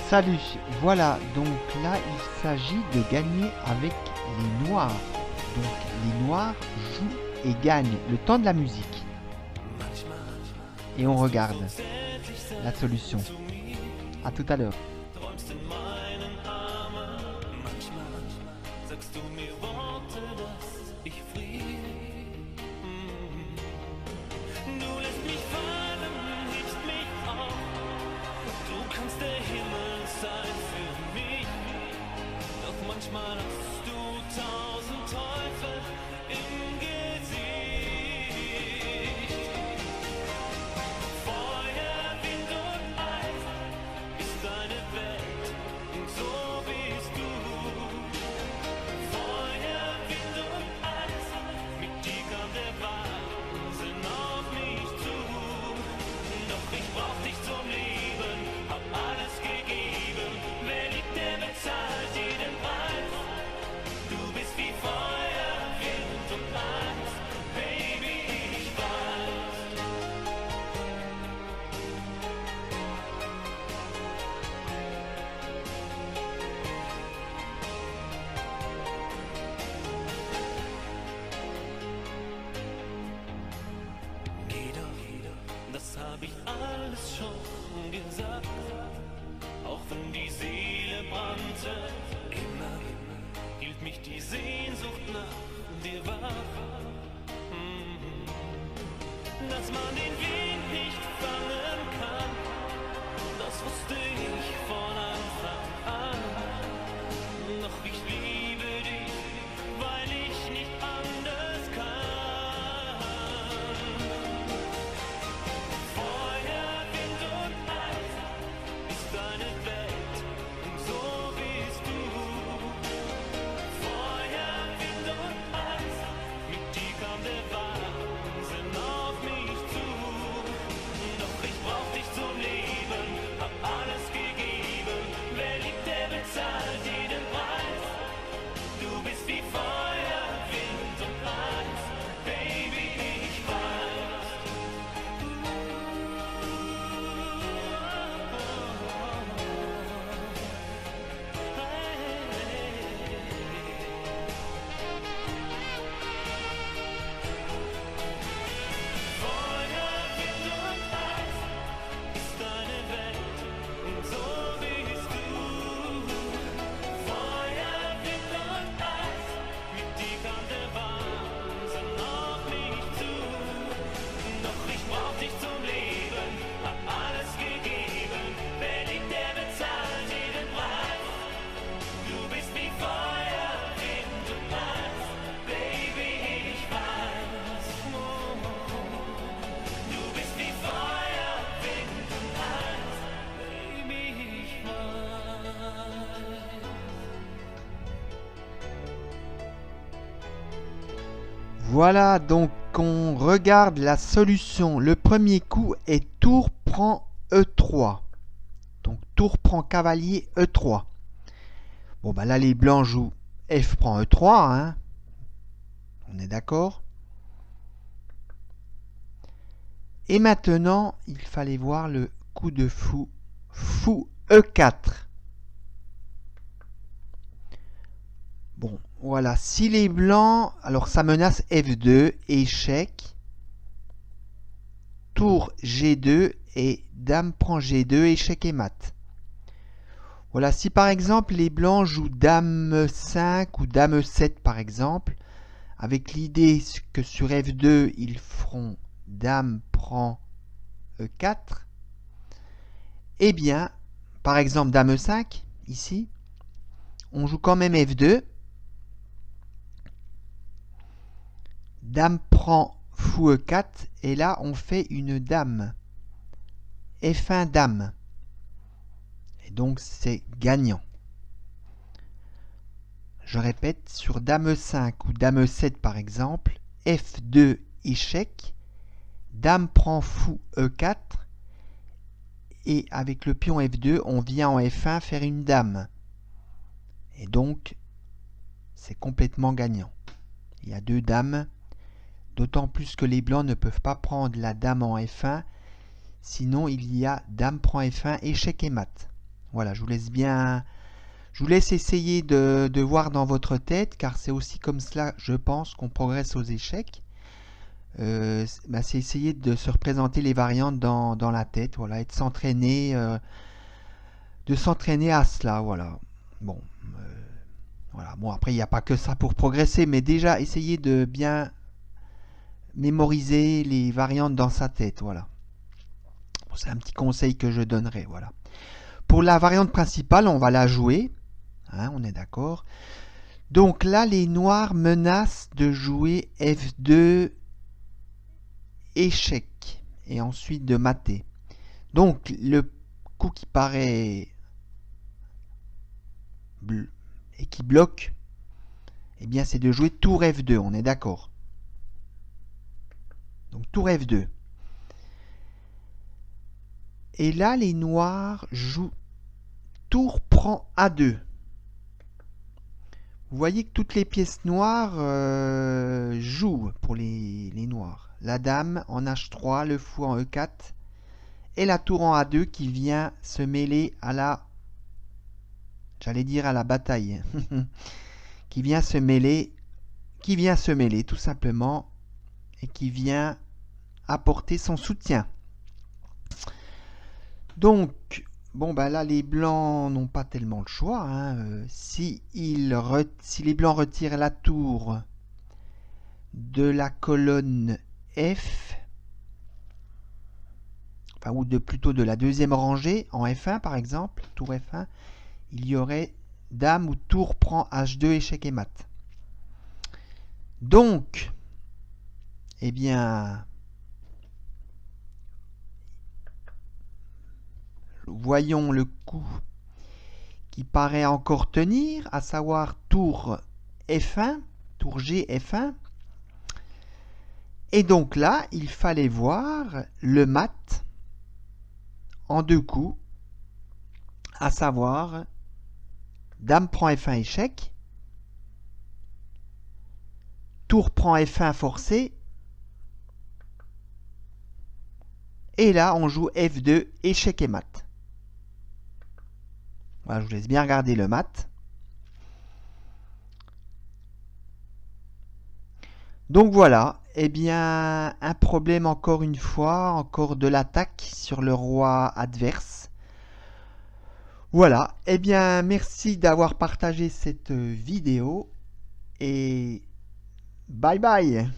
Salut, voilà, donc là il s'agit de gagner avec les noirs. Donc les noirs jouent et gagnent le temps de la musique. Et on regarde la solution. À tout à l'heure. Manchmal hast du 1000 Teufel im Gesicht. Feuer, Wind und Eis ist deine Welt und so bist du. Feuer, Wind und Eis, mit dir kam der Wahnsinn auf mich zu. Doch ich brauch dich zum Leben, hab alles gegeben. Wer liebt, der bezahlt jeden Preis. Du bist wie Feuer, Wind und Eis, Baby, ich weiß. Geh doch, das hab ich alles schon gesagt. Auch wenn die Seele brannte, immer hielt mich die Sehnsucht nach dir wach. Dass man den Wind nicht fangen kann, das wusste ich von Anfang an. Doch ich liebe dich, weil ich nicht anders kann. Feuer, Wind und Eis ist deine Welt und so bist du. Feuer, Wind und Eis, mit dir kam der Wahnsinn auf mich zu. Doch ich brauch dich zum Leben, hab alles gegeben. Wer liebt, der bezahlt jeden Preis. Du bist wie Feuer, Wind und Eis, Baby, ich weiß. Feuer, Wind und Eis ist deine Welt und so bist du. Feuer, Wind und Eis, mit dir kam der Wahnsinn auf mich zu. Doch ich brauch dich zum Leben, hab alles gegeben. Wer liebt, der bezahlt jeden Preis. Du bist wie Feuer, Wind und Eis, Baby, ich weiß. Du bist wie Feuer, Wind und Eis, Baby, ich weiß. Voilà, donc on regarde la solution. Le premier coup est tour prend E3. Donc tour prend cavalier E3. Bon bah là les blancs jouent F prend E3, hein. On est d'accord. Et maintenant, il fallait voir le coup de fou. Fou E4. Bon, voilà. Si les blancs... Alors ça menace F2, échec. Tour G2 et dame prend G2, échec et mat. Voilà, si par exemple les blancs jouent dame 5 ou dame 7 par exemple, avec l'idée que sur F2 ils feront dame prend E4, eh bien, par exemple dame 5, ici, on joue quand même F2, dame prend fou E4, et là on fait une dame, F1 dame. Et donc c'est gagnant. Je répète, sur dame 5 ou dame 7 par exemple, F2 échec, dame prend fou E4, et avec le pion F2, on vient en F1 faire une dame. Et donc, c'est complètement gagnant. Il y a deux dames, d'autant plus que les blancs ne peuvent pas prendre la dame en F1, sinon il y a dame prend F1, échec et mat. Voilà, je vous laisse essayer de voir dans votre tête, car c'est aussi comme cela, je pense, qu'on progresse aux échecs. C'est essayer de se représenter les variantes dans la tête, voilà, et de s'entraîner à cela, voilà. Bon, voilà. Bon, après, il n'y a pas que ça pour progresser, mais déjà, essayer de bien mémoriser les variantes dans sa tête, voilà. Bon, c'est un petit conseil que je donnerai, voilà. Pour la variante principale, on va la jouer, hein, on est d'accord. Donc là, les noirs menacent de jouer F2 échec et ensuite de mater. Donc le coup qui paraît bleu et qui bloque, eh bien c'est de jouer tour F2, on est d'accord. Donc tour F2. Et là les noirs jouent tour prend A2. Vous voyez que toutes les pièces noires jouent pour les noirs. La dame en H3, le fou en E4 et la tour en A2 qui vient se mêler à la, j'allais dire à la bataille, qui vient se mêler tout simplement et qui vient apporter son soutien. Donc, bon ben là les blancs n'ont pas tellement le choix, hein. Si les blancs retirent la tour de la colonne F, enfin, ou plutôt de la deuxième rangée en F1 par exemple, tour F1, il y aurait dame ou tour prend H2 échec et mat. Donc, eh bien, voyons le coup qui paraît encore tenir, à savoir tour F1, tour G F1. Et donc là, il fallait voir le mat en deux coups, à savoir dame prend F1 échec, tour prend F1 forcé, et là on joue F2 échec et mat. Voilà, je vous laisse bien regarder le mat. Donc voilà, eh bien un problème encore une fois, encore de l'attaque sur le roi adverse. Voilà, eh bien merci d'avoir partagé cette vidéo et bye bye.